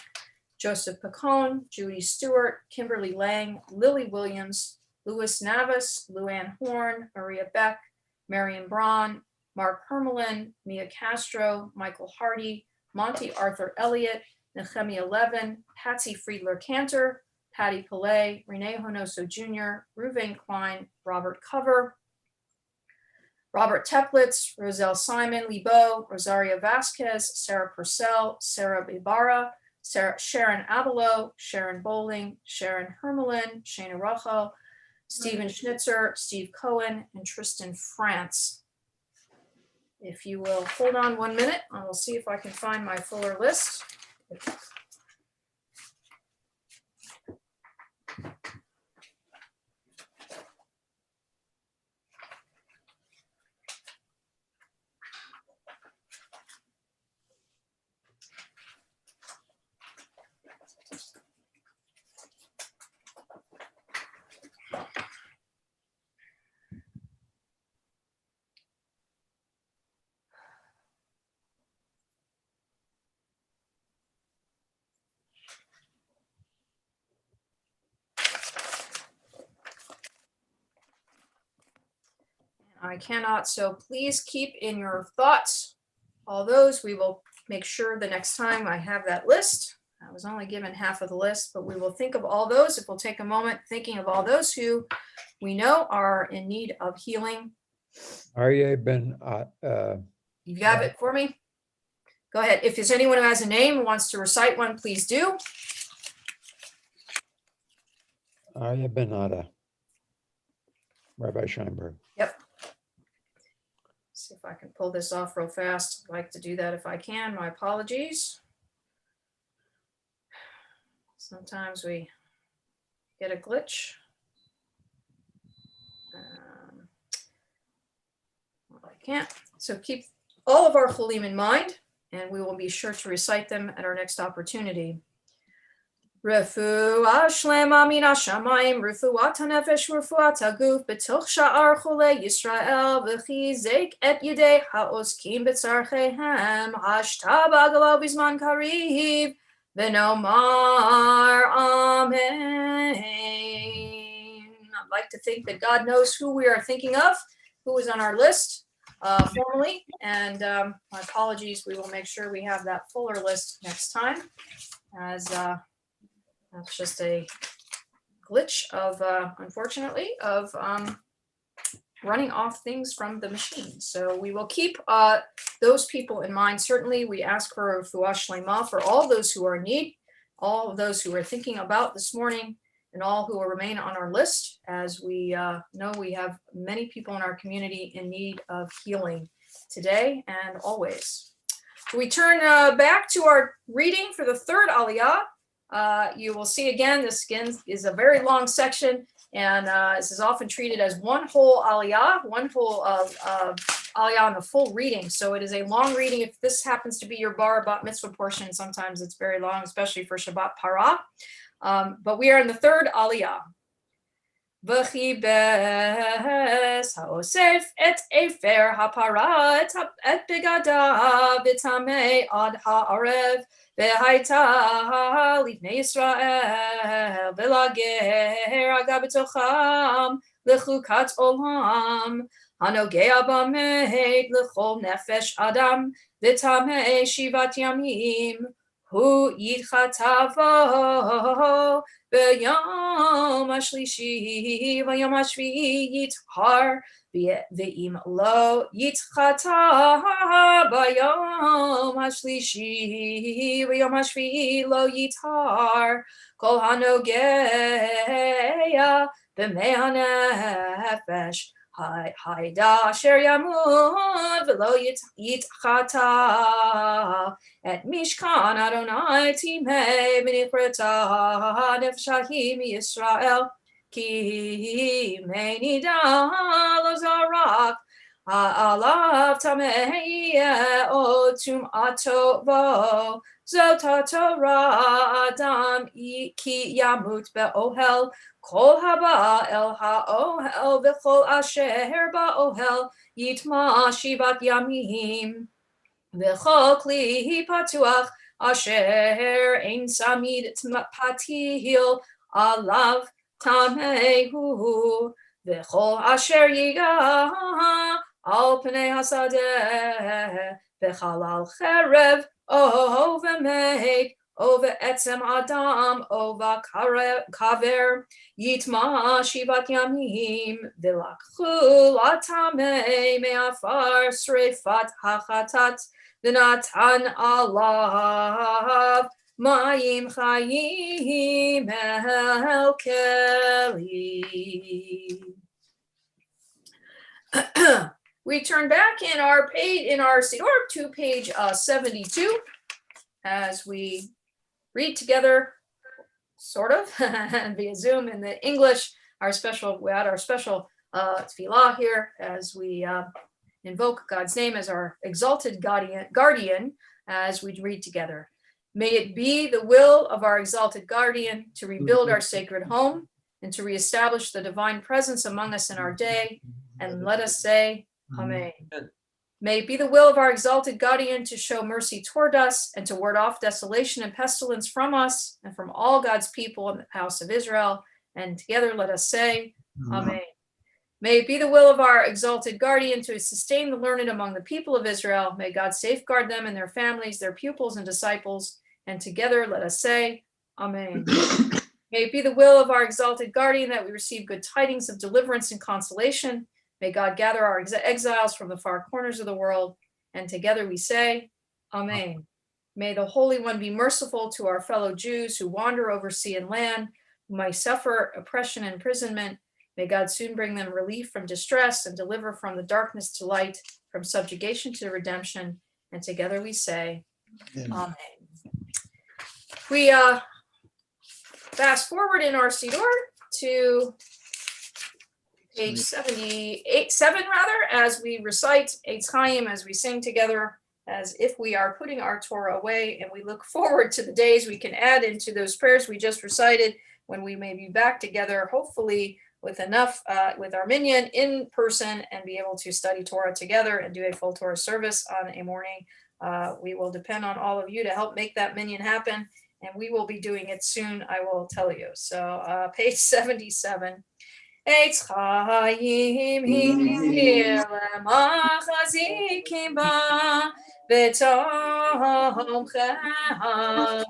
Joseph Picone, Judy Stewart, Kimberly Lang, Lily Williams, Louis Navis, Luann Horn, Maria Beck, Marion Braun, Mark Hermelin, Mia Castro, Michael Hardy, Monty Arthur Elliott, Nehemiah Levin, Patsy Friedler Cantor, Patty Pillay, Renee Honoso Jr., Ruvain Klein, Robert Cover, Robert Teplitz, Roselle Simon, Lebo, Rosaria Vasquez, Sarah Purcell, Sarah Ibarra, Sharon Abelo, Sharon Bowling, Sharon Hermelin, Shana Rojo, Stephen Schnitzer, Steve Cohen, and Tristan France. If you will hold on 1 minute, I will see if I can find my fuller list. I cannot, so please keep in your thoughts all those. We will make sure the next time I have that list. I was only given half of the list, but we will think of all those. If we'll take a moment thinking of all those who we know are in need of healing. Aryeh Ben, You got it for me? Go ahead. If there's anyone who has a name and wants to recite one, please do. Aryeh Ben Ada, Rabbi Scheinberg. Yep. See if I can pull this off real fast. I'd like to do that if I can. My apologies. Sometimes we get a glitch. Well, I can't. So keep all of our chulim in mind, and we will be sure to recite them at our next opportunity. Refuah shlema min hashamayim, refuat hanefesh, refuat haguf, b'toch sha'ar chulei Yisrael, v'chizek et yedei ha'oskim b'tzarcheihem, hashta b'agalav bizman kariv, v'nomar amen. I'd like to think that God knows who we are thinking of, who is on our list formally, and my apologies. We will make sure we have that fuller list next time, as that's just a glitch of, unfortunately, of running off things from the machine. So we will keep those people in mind. Certainly, we ask for refuah shlema for all those who are in need, all of those who are thinking about this morning, and all who will remain on our list, as we know we have many people in our community in need of healing today and always. We turn back to our reading for the third aliyah. You will see again, this again is a very long section, and this is often treated as one whole aliyah, one whole aliyah on the full reading. So it is a long reading. If this happens to be your bar bat mitzvah portion, sometimes it's very long, especially for Shabbat Parah. But we are in the third aliyah. V'chibes ha'osef et efer ha'para et begadav v'tamei ad ha'arev v'haita livnei Yisrael v'lager aga b'tocham l'chukat olam hanogea b'amed l'chol nefesh adam v'tamei shivat yamim hu yitchatavo b'yom hashlishi v'yom hashvi'i yitzhar ve'im lo yitzchata b'yom hashlishi v'yom hashvi'i lo yitzhar kol hanogeya b'mei hanefesh hayda asher yamud v'lo yitzchata et mishkan Adonai timei v'nichreta nefshahi miYisrael ki meinida lo zarak alav tamei o tum'ato vo zot haTorah adam ki yamut be'ohel kol haba el ha'ohel v'chol asher ba'ohel yitma shivat yamim v'chol kli patuach asher ein samid patihil alav tamehu v'chol asher yiga al pnei hasadeh v'chalal cherev o v'meik o v'etzem adam o v'kaver yitma shivat yamim v'lakchu latamei me'afar srefat hachatat v'natan alav mayim chayim el keli. We turn back in our page in our Siddur to page 72 as we read together, sort of via Zoom in the English. We had our special tefillah here as we invoke God's name as our exalted guardian as we read together. May it be the will of our exalted guardian to rebuild our sacred home and to reestablish the divine presence among us in our day. And let us say, Amen. May it be the will of our exalted guardian to show mercy toward us and to ward off desolation and pestilence from us and from all God's people in the house of Israel. And together let us say, Amen. May it be the will of our exalted guardian to sustain the learned among the people of Israel. May God safeguard them and their families, their pupils and disciples. And together let us say, Amen. May it be the will of our exalted guardian that we receive good tidings of deliverance and consolation. May God gather our exiles from the far corners of the world. And together we say, Amen. May the Holy One be merciful to our fellow Jews who wander over sea and land, who might suffer oppression and imprisonment. May God soon bring them relief from distress and deliver from the darkness to light, from subjugation to redemption. And together we say, Amen. We fast forward in our Siddur to page 7 as we recite Eitz Chaim, as we sing together, as if we are putting our Torah away, and we look forward to the days we can add into those prayers we just recited when we may be back together, hopefully with enough, with our minyan in person, and be able to study Torah together and do a full Torah service on a morning. We will depend on all of you to help make that minyan happen, and we will be doing it soon, I will tell you. So page 77. Eitz Chaim hi lemachazikim ba v'tomcheha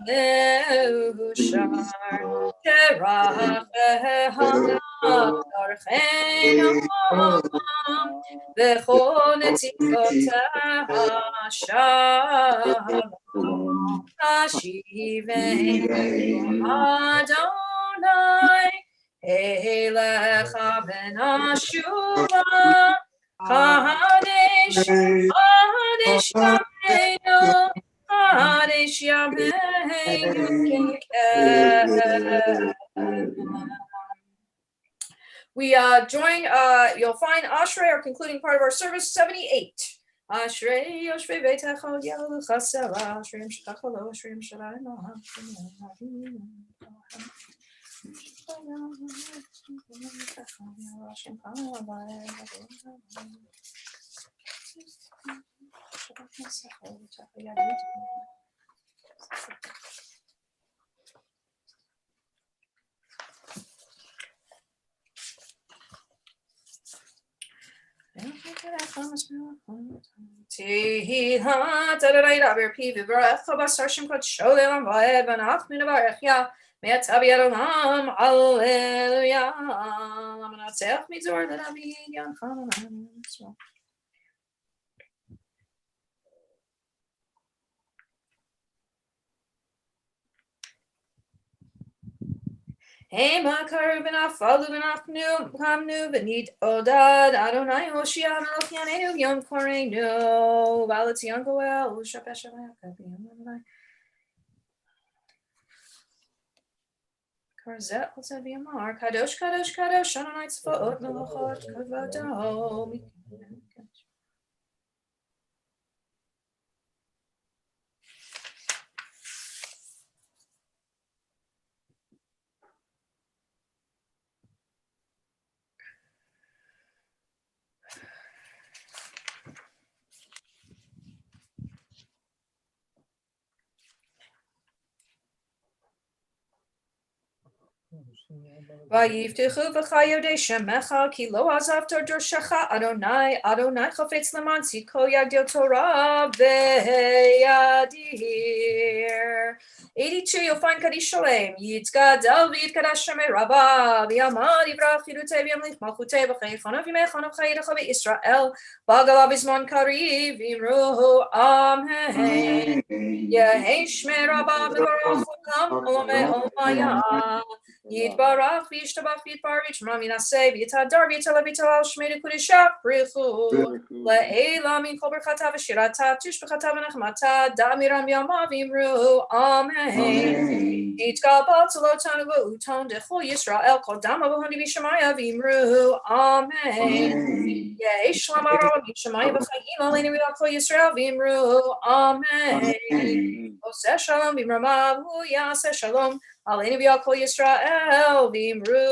meushar teracheha darchein ha'am v'chol netzivoteha shalom hashivein Adonai Elecha ben Ashuva, Kadesh, Kadesh Yameinu, Kadesh Yameinu. We join, you'll find Ashrei, our concluding part of our service, 78. Ashrei Yoshvei Beitecha Yelu Chasera, Ashrei Mshkacha Lo, Ashrei Msharai Noham, Tehillah Adonai Daber Pi V'Barech Basar Shemkot Sholem Va'ed V'Nach Min V'Barech Ya Me'atabi Adonam Alleluia Amenatzech Mitzor L'David Yanchanan. Hey, Makar Benafalu Benachnu Kamnu Benit Odad Adonai Hoshia Melch Yanenu Yom Korenu Valetian Goel Ushapeshavak Karzet Alzavimar Kadosh Kadosh Kadosh Adonai Tzvaot Melachot Kavado. Vayiftechu v'chayodei shemecha ki lo azavto dorshecha Adonai Adonai chafetz leman tzidko yagdil Torah ve'yadir. 82, you'll find Kaddish Shalem. Yitzgadal v'yitkadash shemei rabba v'yamad yivrach yidutei v'yamlich malchutei v'chaychanav v'yimechanav chayidecha v'Yisrael b'agalav izman kariv v'imruhu amen. Yehei shmei rabba v'barach olam olomei olamaya Yitbarach v'yishtabach v'yitbar v'yitshma minaseh v'yitadar v'yitala v'yitalal shmei dekudishah brichu le'ela min kol berchata v'shirata tushbechata v'nechmata da'miram yama v'imru amen. Yitkabal tzolotanu v'uton dechol Yisrael kol dama v'honi v'shamaya v'imru amen. Yesh lama rabba v'shamaya v'chayim aleinu v'yakol Yisrael v'imru amen. Oseh shalom v'imramav yaseh shalom Aleinu v'yakol Yisrael v'imru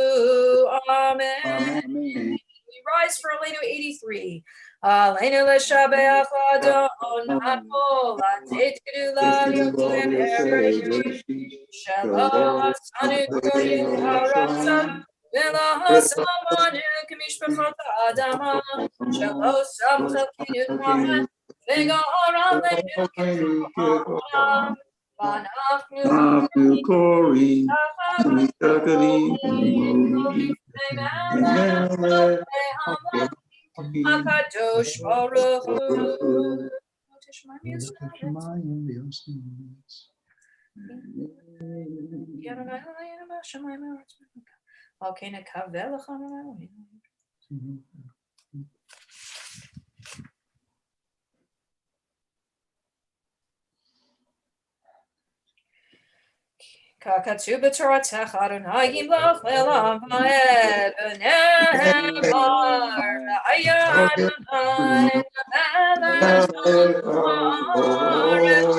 amen. We rise for Aleinu 83. Aleinu l'shabeach Adonai latet gedula yotzei shelo asanu korim harasa v'lo hasamanu k'mishpachot ha'adama shelo sam chalkinu k'mahen v'gahar aleinu k'ha'am V'anachnu korim Akadosh Baruch Hu. Okay, nekavel Kakatu b'toratech Adonai yimlach le'olam va'ed v'ne'emar v'aya Adonai melech ha'aretz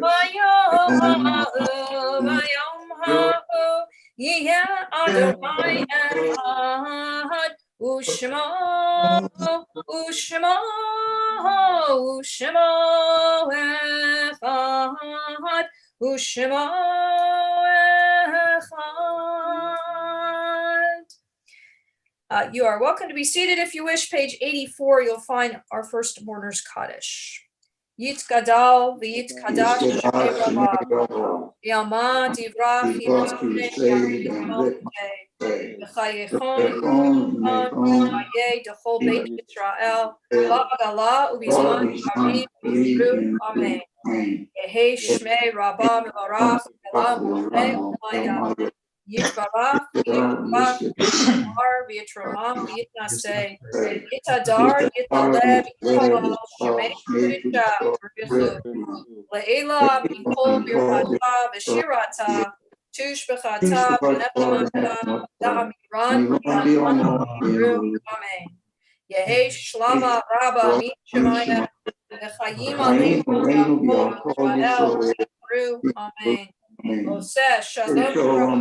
v'yom ha'u yeh Adonai echad u'shmo echad Ushema echad. You are welcome to be seated if you wish. Page 84, you'll find our first mourner's Kaddish. Yitzgadal v'yitzkadash shemei rabba v'yama divrach v'chayechon v'chayei dechol beit Yisrael ba'agala u'bizman karim v'imru amen. Yehei shmei rabba mevarach elam olomei olamaya yitbarach v'yitbarach v'yitmar v'yitramam v'yitnaseh yitadar yitaleh v'yitalal shemei kudisha v'richu le'ela mikol birchata v'shirata tushbechata v'nechlamata da'amiran v'yitmar amen. Yehei shlama rabba min shemaya v'chayim aleinu v'yakol Yisrael v'imru amen. Oseh shalom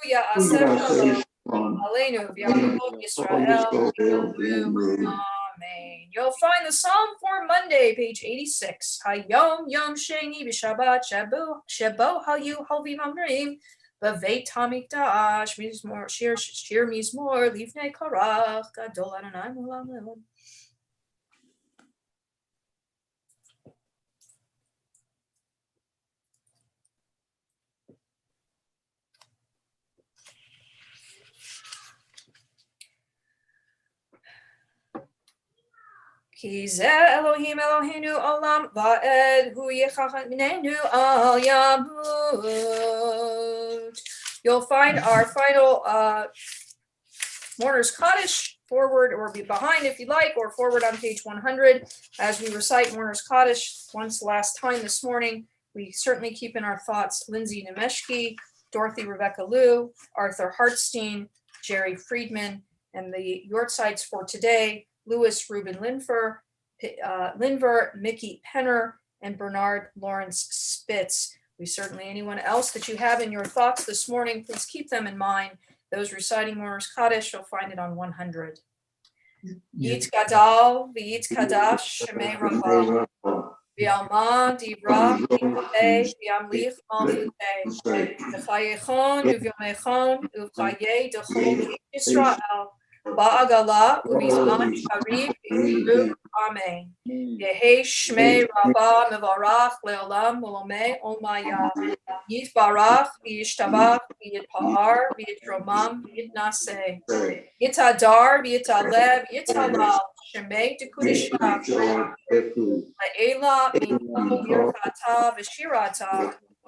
v'ya aseh shalom aleinu v'yakol Yisrael v'imru amen. You'll find the Psalm for Monday, page 86. Hayom yom sheni b'shabbat shebo hayu halvim amrim b'veit hamikdash mizmor shir mizmor livnei karach gadol Adonai mulam le'od. Ki ze Elohim Eloheinu olam va'ed hu yechachanenu al yamut. You'll find our final Mourner's Kaddish forward or be behind if you like, or forward on page 100 as we recite Mourner's Kaddish once last time this morning. We certainly keep in our thoughts Lindsay Nemeshki, Dorothy Rebecca Liu, Arthur Hartstein, Jerry Friedman, and the Yortsites for today, Louis Reuben Linver, Mickey Penner, and Bernard Lawrence Spitz. We certainly, anyone else that you have in your thoughts this morning, please keep them in mind. Those reciting Mourner's Kaddish, you'll find it on 100. Yit Gadal, V'yit Kadash, Shemei Rabbah, V'yalma, Divrah, V'yiteh, V'yamlich, Malchuteh, V'chayechon, U'vyomechon, U'chayeh, D'chol Yisrael, Ba'agala, U'bizman Sharif, V'yimru, Amen. Yehi Shmei Rabbah, Mevarach, Le'olam, Molomeh, Olmaya, Yitbarach, V'yishtabach, V'yitpa'ar, V'yitromam, V'yitnaseh, Yitadar, V'yitaleh, V'yitalal, Shemei D'Kudishah, La'ela, Mino, Yirchata, V'shirata,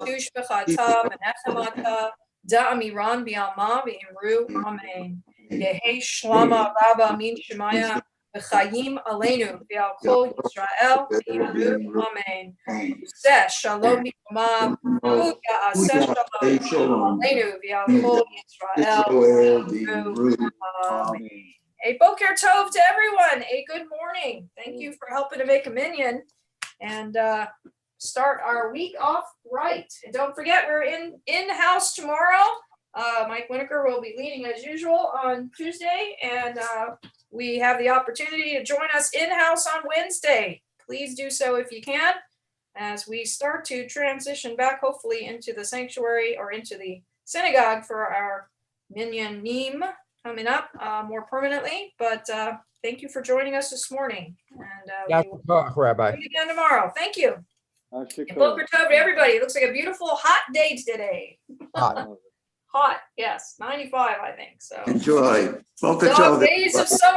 Tushbechata, Menechemata, Da'amiran, V'yalma, V'imru, Amen. Yehi Shlama, Rabba, Min Shemaya, V'chayim Aleinu, V'al Kol Yisrael, V'imru, Amen. Zeh, Shalom Mikamav, Ya'aseh Shalom, Aleinu, V'al Kol Yisrael, V'imru, Amen. A Boker Tov to everyone. A good morning. Thank you for helping to make a minyan and start our week off right. And don't forget, we're in-house tomorrow. Mike Winokur will be leading as usual on Tuesday, and we have the opportunity to join us in-house on Wednesday. Please do so if you can, as we start to transition back, hopefully, into the sanctuary or into the synagogue for our minyanim coming up more permanently. But thank you for joining us this morning. And we will Rabbi. see you again tomorrow. Thank you. And Boker Tov to everybody. It looks like a beautiful hot day today. Hot. Hot, yes. 95, I think. So Enjoy. Boker dog Tov. days of summer.